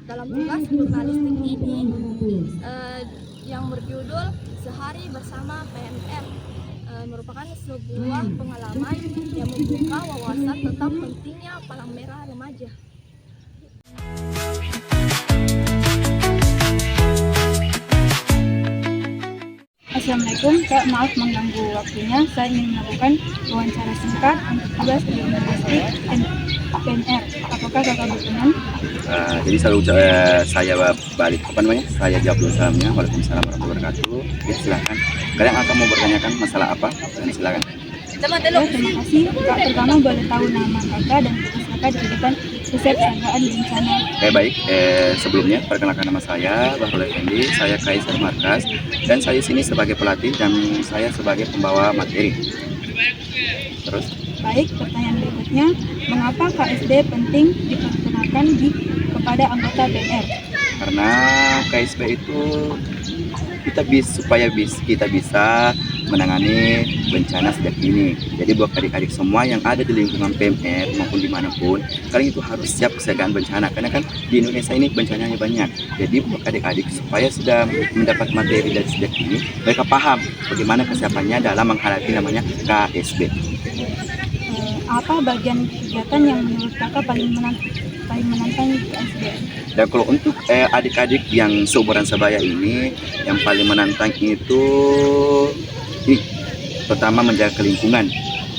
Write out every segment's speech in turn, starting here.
dalam tugas jurnalistik ini yang berjudul Sehari Bersama PMR, merupakan sebuah pengalaman yang membuka wawasan tentang pentingnya palang merah remaja. Assalamualaikum, Kak. Maaf mengganggu waktunya. Saya ingin melakukan wawancara singkat untuk tugas jurnalistik PMR. Apakah Kakak berkenan? Jadi saya balik saya jawab dulu salamnya. Waalaikumsalam warahmatullahi wabarakatuh. Ya, silakan. Kalian akan mau bertanyakan masalah apa? Silakan. Ya, terima kasih. Kak, pertama boleh tahu nama Kakak dan tugas Kakak di kegiatan kesiapsiagaan bencana. Baik. Sebelumnya perkenalkan nama saya Bahrul Effendi. Saya Kaisar Markas dan saya sini sebagai pelatih dan saya sebagai pembawa materi. Terus? Baik, pertanyaan berikutnya, mengapa KSB penting diperkenalkan kepada anggota PMR? Karena KSB itu supaya kita bisa menangani bencana sejak dini. Jadi buat adik-adik semua yang ada di lingkungan PMR maupun dimanapun, kalian itu harus siap kesiagaan bencana. Karena kan di Indonesia ini bencananya banyak. Jadi buat adik-adik supaya sudah mendapat materi dari sejak dini, mereka paham bagaimana kesiapannya dalam menghadapi namanya KSB. Apa bagian kegiatan yang menurut Kakak paling menantang di KSB? Dan kalau untuk adik-adik yang seumuran sebaya ini, yang paling menantang itu pertama menjaga lingkungan.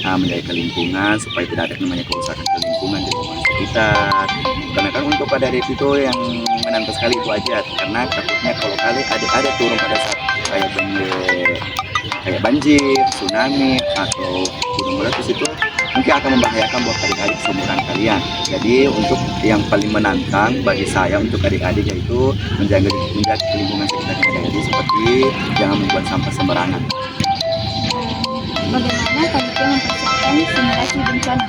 Menjaga lingkungan supaya tidak ada namanya kerusakan ke lingkungan di lingkungan sekitar. Karena kan untuk pada adik itu yang menantang sekali itu aja, karena takutnya kalau kali ada turun pada saat kayak banjir, tsunami atau gunung meletus itu mungkin akan membahayakan buat adik-adik seumuran kalian. Jadi untuk yang paling menantang bagi saya untuk adik-adik yaitu menjaga lingkungan sekitar adik-adik, seperti jangan membuat sampah sembarangan. Bagaimana panitia mempersiapkan simulasi bencana?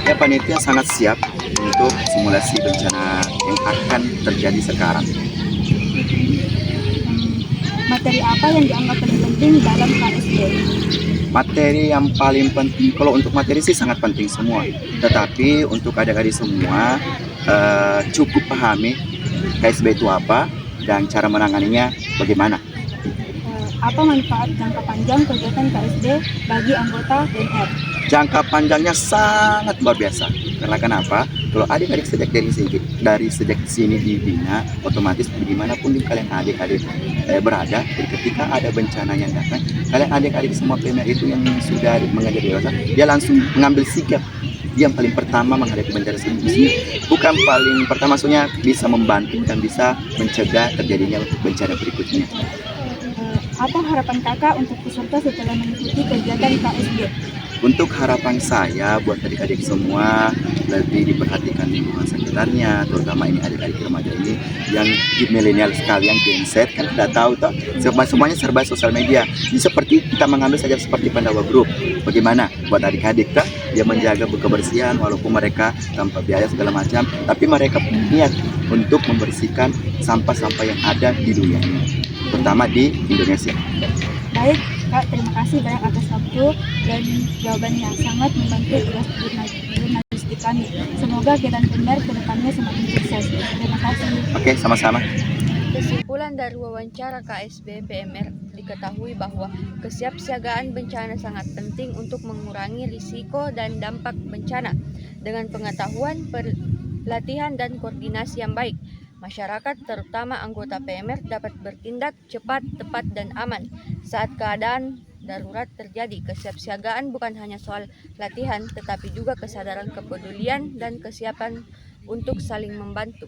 Ya, panitia sangat siap untuk simulasi bencana yang akan terjadi sekarang. Materi apa yang dianggap paling penting dalam KSB? Materi yang paling penting, kalau untuk materi sih sangat penting semua. Tetapi untuk adik-adik semua cukup pahami KSB itu apa dan cara menanganinya bagaimana. Apa manfaat jangka panjang kegiatan KSB bagi anggota PMR? Jangka panjangnya sangat luar biasa. Karena kenapa? Kalau adik-adik dari sejak sini dibina, otomatis dimanapun kalian adik-adik berada, jadi ketika ada bencana yang datang, kalian adik-adik semua PMR itu yang sudah mengajar dewasa, dia langsung mengambil sikap. Dia yang paling pertama menghadapi bencana ini, bukan paling pertama, maksudnya bisa membantu dan bisa mencegah terjadinya bencana berikutnya. Apa harapan Kakak untuk peserta setelah mengikuti kegiatan KSB? Untuk harapan saya buat adik-adik semua, lebih diperhatikan lingkungan sekitarnya, terutama ini adik-adik remaja ini yang milenial sekalian, Gen Z, kan tidak tahu toh, semuanya serba sosial media. Ini seperti kita mengambil saja seperti Pandawa Group. Bagaimana buat adik-adik toh, dia menjaga kebersihan walaupun mereka tanpa biaya segala macam, tapi mereka niat untuk membersihkan sampah-sampah yang ada di dunia ini, terutama di Indonesia. Baik, Kak, terima kasih banyak atas waktu dan jawabannya, sangat membantu tugas jurnalistik kami. Semoga kegiatan PMR ke depannya semakin sukses. Terima kasih. Oke, sama-sama. Kesimpulan dari wawancara KSB PMR diketahui bahwa kesiapsiagaan bencana sangat penting untuk mengurangi risiko dan dampak bencana. Dengan pengetahuan, pelatihan, dan koordinasi yang baik, masyarakat, terutama anggota PMR, dapat bertindak cepat, tepat, dan aman saat keadaan darurat terjadi. Kesiapsiagaan bukan hanya soal latihan, tetapi juga kesadaran kepedulian dan kesiapan untuk saling membantu.